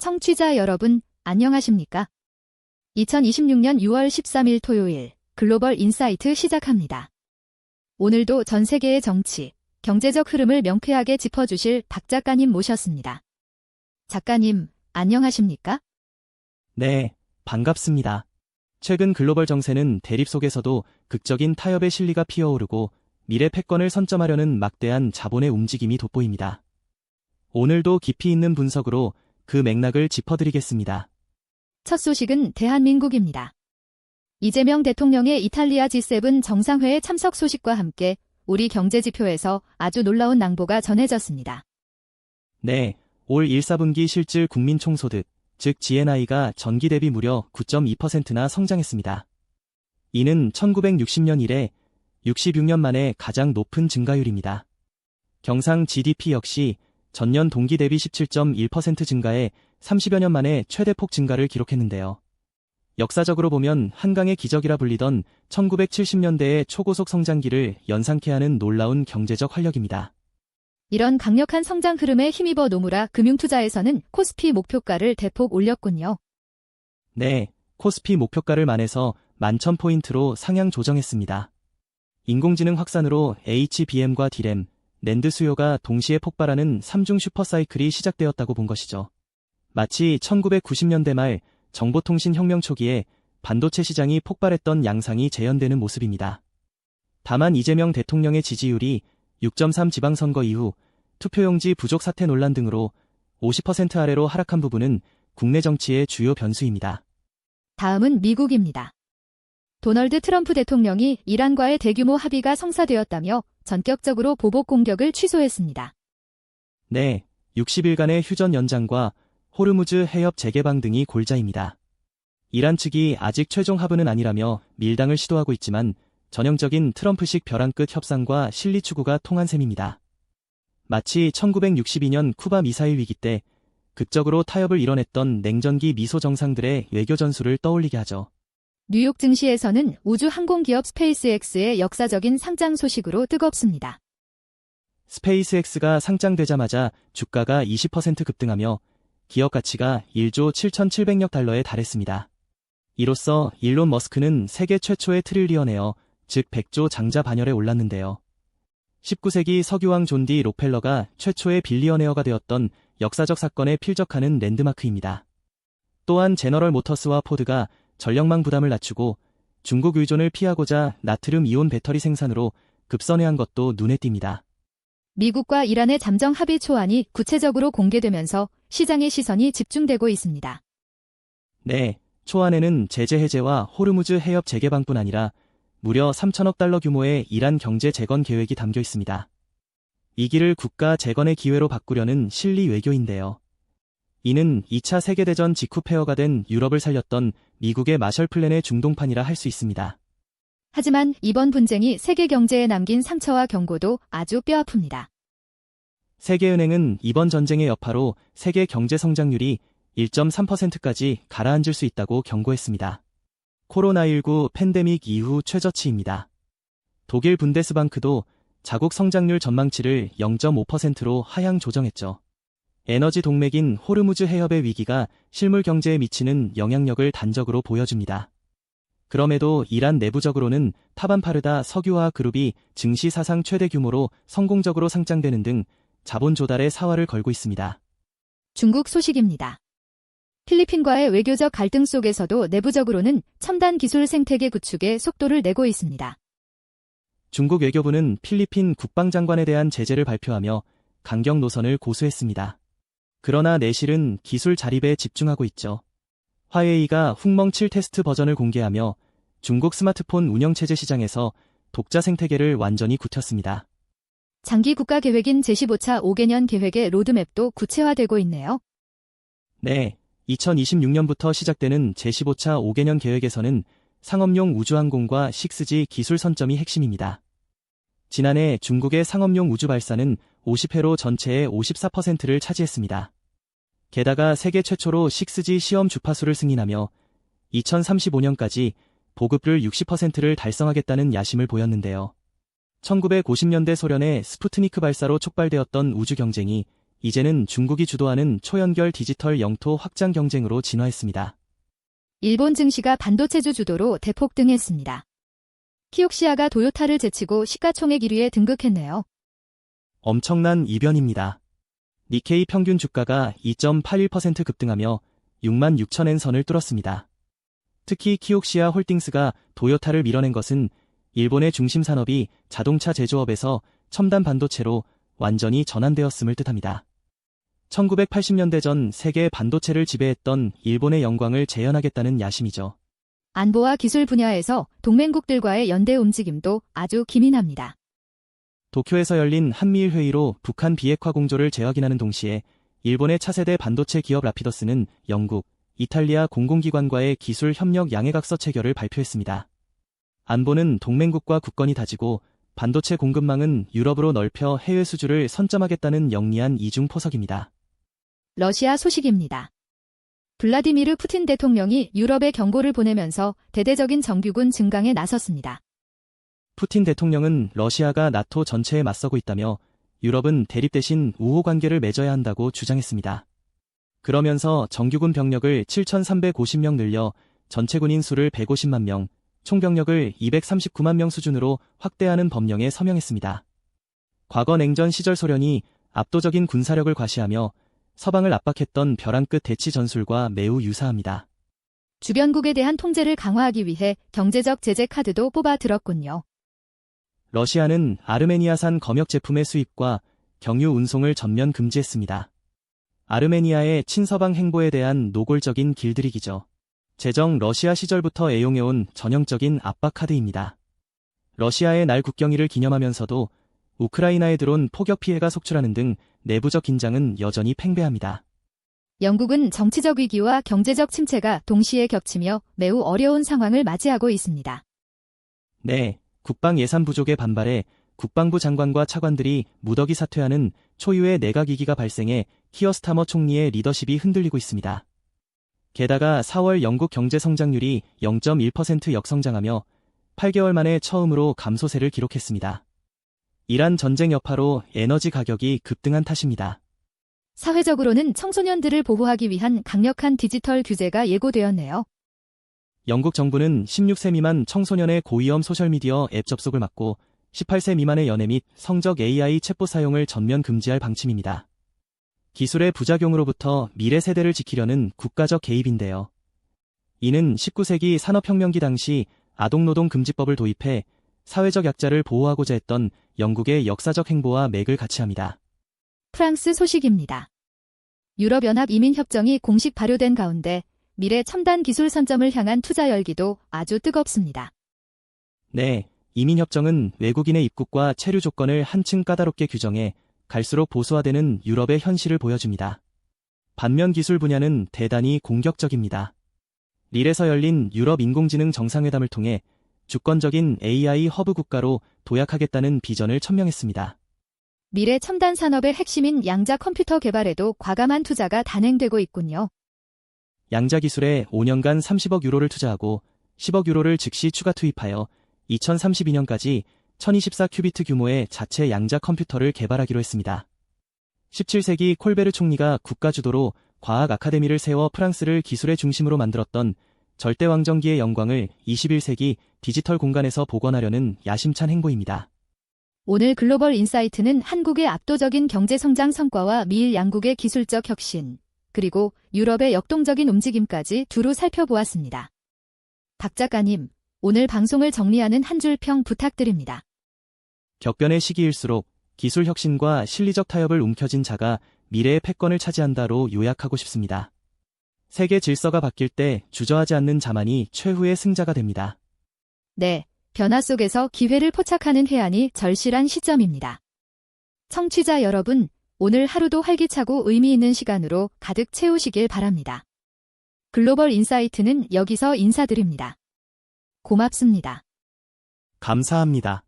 청취자 여러분, 안녕하십니까? 2026년 6월 13일 토요일 글로벌 인사이트 시작합니다. 오늘도 전 세계의 정치, 경제적 흐름을 명쾌하게 짚어주실 박 작가님 모셨습니다. 작가님, 안녕하십니까? 네, 반갑습니다. 최근 글로벌 정세는 대립 속에서도 극적인 타협의 실리가 피어오르고 미래 패권을 선점하려는 막대한 자본의 움직임이 돋보입니다. 오늘도 깊이 있는 분석으로 그 맥락을 짚어드리겠습니다. 첫 소식은 대한민국입니다. 이재명 대통령의 이탈리아 G7 정상회의 참석 소식과 함께 우리 경제지표에서 아주 놀라운 낭보가 전해졌습니다. 네, 올 1, 4분기 실질 국민총소득, 즉 GNI가 전기 대비 무려 9.2%나 성장했습니다. 이는 1960년 이래 66년 만에 가장 높은 증가율입니다. 경상 GDP 역시 전년 동기 대비 17.1% 증가해 30여 년 만에 최대폭 증가를 기록했는데요. 역사적으로 보면 한강의 기적이라 불리던 1970년대의 초고속 성장기를 연상케 하는 놀라운 경제적 활력입니다. 이런 강력한 성장 흐름에 힘입어 노무라 금융투자에서는 코스피 목표가를 대폭 올렸군요. 네, 코스피 목표가를 만에서 11,000포인트로 상향 조정했습니다. 인공지능 확산으로 HBM과 D램, 낸드 수요가 동시에 폭발하는 3중 슈퍼사이클이 시작되었다고 본 것이죠. 마치 1990년대 말 정보통신혁명 초기에 반도체 시장이 폭발했던 양상이 재현되는 모습입니다. 다만 이재명 대통령의 지지율이 6.3 지방선거 이후 투표용지 부족 사태 논란 등으로 50% 아래로 하락한 부분은 국내 정치의 주요 변수입니다. 다음은 미국입니다. 도널드 트럼프 대통령이 이란과의 대규모 합의가 성사되었다며 전격적으로 보복 공격을 취소했습니다. 네, 60일간의 휴전 연장과 호르무즈 해협 재개방 등이 골자입니다. 이란 측이 아직 최종 합의는 아니라며 밀당을 시도하고 있지만 전형적인 트럼프식 벼랑 끝 협상과 실리 추구가 통한 셈입니다. 마치 1962년 쿠바 미사일 위기 때 극적으로 타협을 이뤄냈던 냉전기 미소 정상들의 외교 전술을 떠올리게 하죠. 뉴욕 증시에서는 우주 항공기업 스페이스X의 역사적인 상장 소식으로 뜨겁습니다. 스페이스X가 상장되자마자 주가가 20% 급등하며 기업 가치가 1조 7,700억 달러에 달했습니다. 이로써 일론 머스크는 세계 최초의 트릴리언웨어, 즉 100조 장자 반열에 올랐는데요. 19세기 석유왕 존 디 록펠러가 최초의 빌리언웨어가 되었던 역사적 사건에 필적하는 랜드마크입니다. 또한 제너럴 모터스와 포드가 전력망 부담을 낮추고 중국 의존을 피하고자 나트륨 이온 배터리 생산으로 급선회한 것도 눈에 띕니다. 미국과 이란의 잠정 합의 초안이 구체적으로 공개되면서 시장의 시선이 집중되고 있습니다. 네, 초안에는 제재 해제와 호르무즈 해협 재개방뿐 아니라 무려 3천억 달러 규모의 이란 경제 재건 계획이 담겨 있습니다. 이 길을 국가 재건의 기회로 바꾸려는 실리 외교인데요. 이는 2차 세계대전 직후 폐허가 된 유럽을 살렸던 미국의 마셜 플랜의 중동판이라 할 수 있습니다. 하지만 이번 분쟁이 세계 경제에 남긴 상처와 경고도 아주 뼈아픕니다. 세계은행은 이번 전쟁의 여파로 세계 경제 성장률이 1.3%까지 가라앉을 수 있다고 경고했습니다. 코로나19 팬데믹 이후 최저치입니다. 독일 분데스방크도 자국 성장률 전망치를 0.5%로 하향 조정했죠. 에너지 동맥인 호르무즈 해협의 위기가 실물 경제에 미치는 영향력을 단적으로 보여줍니다. 그럼에도 이란 내부적으로는 타반파르다 석유화학 그룹이 증시 사상 최대 규모로 성공적으로 상장되는 등 자본 조달에 사활을 걸고 있습니다. 중국 소식입니다. 필리핀과의 외교적 갈등 속에서도 내부적으로는 첨단 기술 생태계 구축에 속도를 내고 있습니다. 중국 외교부는 필리핀 국방장관에 대한 제재를 발표하며 강경 노선을 고수했습니다. 그러나 내실은 기술 자립에 집중하고 있죠. 화웨이가 훅멍7 테스트 버전을 공개하며 중국 스마트폰 운영체제 시장에서 독자 생태계를 완전히 굳혔습니다. 장기 국가 계획인 제15차 5개년 계획의 로드맵도 구체화되고 있네요. 네, 2026년부터 시작되는 제15차 5개년 계획에서는 상업용 우주항공과 6G 기술 선점이 핵심입니다. 지난해 중국의 상업용 우주 발사는 50회로 전체의 54%를 차지했습니다. 게다가 세계 최초로 6G 시험 주파수를 승인하며 2035년까지 보급률 60%를 달성하겠다는 야심을 보였는데요. 1950년대 소련의 스푸트니크 발사로 촉발되었던 우주 경쟁이 이제는 중국이 주도하는 초연결 디지털 영토 확장 경쟁으로 진화했습니다. 일본 증시가 반도체주 주도로 대폭등했습니다. 키옥시아가 도요타를 제치고 시가총액 1위에 등극했네요. 엄청난 이변입니다. 니케이 평균 주가가 2.81% 급등하며 66,000엔 선을 뚫었습니다. 특히 키옥시아 홀딩스가 도요타를 밀어낸 것은 일본의 중심 산업이 자동차 제조업에서 첨단 반도체로 완전히 전환되었음을 뜻합니다. 1980년대 전 세계 반도체를 지배했던 일본의 영광을 재현하겠다는 야심이죠. 안보와 기술 분야에서 동맹국들과의 연대 움직임도 아주 기민합니다. 도쿄에서 열린 한미일 회의로 북한 비핵화 공조를 재확인하는 동시에 일본의 차세대 반도체 기업 라피더스는 영국, 이탈리아 공공기관과의 기술 협력 양해각서 체결을 발표했습니다. 안보는 동맹국과 굳건히 다지고 반도체 공급망은 유럽으로 넓혀 해외 수주를 선점하겠다는 영리한 이중 포석입니다. 러시아 소식입니다. 블라디미르 푸틴 대통령이 유럽에 경고를 보내면서 대대적인 정규군 증강에 나섰습니다. 푸틴 대통령은 러시아가 나토 전체에 맞서고 있다며 유럽은 대립 대신 우호 관계를 맺어야 한다고 주장했습니다. 그러면서 정규군 병력을 7,350명 늘려 전체 군인 수를 150만 명, 총병력을 239만 명 수준으로 확대하는 법령에 서명했습니다. 과거 냉전 시절 소련이 압도적인 군사력을 과시하며 서방을 압박했던 벼랑 끝 대치 전술과 매우 유사합니다. 주변국에 대한 통제를 강화하기 위해 경제적 제재 카드도 뽑아 들었군요. 러시아는 아르메니아산 검역 제품의 수입과 경유 운송을 전면 금지했습니다. 아르메니아의 친서방 행보에 대한 노골적인 길들이기죠. 제정 러시아 시절부터 애용해온 전형적인 압박 카드입니다. 러시아의 날 국경일을 기념하면서도 우크라이나에 들어온 포격 피해가 속출하는 등 내부적 긴장은 여전히 팽배합니다. 영국은 정치적 위기와 경제적 침체가 동시에 겹치며 매우 어려운 상황을 맞이하고 있습니다. 네, 국방 예산 부족에 반발해 국방부 장관과 차관들이 무더기 사퇴하는 초유의 내각 위기가 발생해 키어 스타머 총리의 리더십이 흔들리고 있습니다. 게다가 4월 영국 경제 성장률이 0.1% 역성장하며 8개월 만에 처음으로 감소세를 기록했습니다. 이란 전쟁 여파로 에너지 가격이 급등한 탓입니다. 사회적으로는 청소년들을 보호하기 위한 강력한 디지털 규제가 예고되었네요. 영국 정부는 16세 미만 청소년의 고위험 소셜미디어 앱 접속을 막고 18세 미만의 연애 및 성적 AI 챗봇 사용을 전면 금지할 방침입니다. 기술의 부작용으로부터 미래 세대를 지키려는 국가적 개입인데요. 이는 19세기 산업혁명기 당시 아동노동금지법을 도입해 사회적 약자를 보호하고자 했던 영국의 역사적 행보와 맥을 같이 합니다. 프랑스 소식입니다. 유럽연합 이민협정이 공식 발효된 가운데 미래 첨단 기술 선점을 향한 투자 열기도 아주 뜨겁습니다. 네, 이민협정은 외국인의 입국과 체류 조건을 한층 까다롭게 규정해 갈수록 보수화되는 유럽의 현실을 보여줍니다. 반면 기술 분야는 대단히 공격적입니다. 릴에서 열린 유럽 인공지능 정상회담을 통해 주권적인 AI 허브 국가로 도약하겠다는 비전을 천명했습니다. 미래 첨단 산업의 핵심인 양자 컴퓨터 개발에도 과감한 투자가 단행되고 있군요. 양자 기술에 5년간 30억 유로를 투자하고 10억 유로를 즉시 추가 투입하여 2032년까지 1024 큐비트 규모의 자체 양자 컴퓨터를 개발하기로 했습니다. 17세기 콜베르 총리가 국가 주도로 과학 아카데미를 세워 프랑스를 기술의 중심으로 만들었던 절대왕정기의 영광을 21세기 디지털 공간에서 복원하려는 야심찬 행보입니다. 오늘 글로벌 인사이트는 한국의 압도적인 경제 성장 성과와 미일 양국의 기술적 혁신, 그리고 유럽의 역동적인 움직임까지 두루 살펴보았습니다. 박 작가님, 오늘 방송을 정리하는 한 줄 평 부탁드립니다. 격변의 시기일수록 기술 혁신과 실리적 타협을 움켜쥔 자가 미래의 패권을 차지한다로 요약하고 싶습니다. 세계 질서가 바뀔 때 주저하지 않는 자만이 최후의 승자가 됩니다. 네, 변화 속에서 기회를 포착하는 해안이 절실한 시점입니다. 청취자 여러분, 오늘 하루도 활기차고 의미 있는 시간으로 가득 채우시길 바랍니다. 글로벌 인사이트는 여기서 인사드립니다. 고맙습니다. 감사합니다.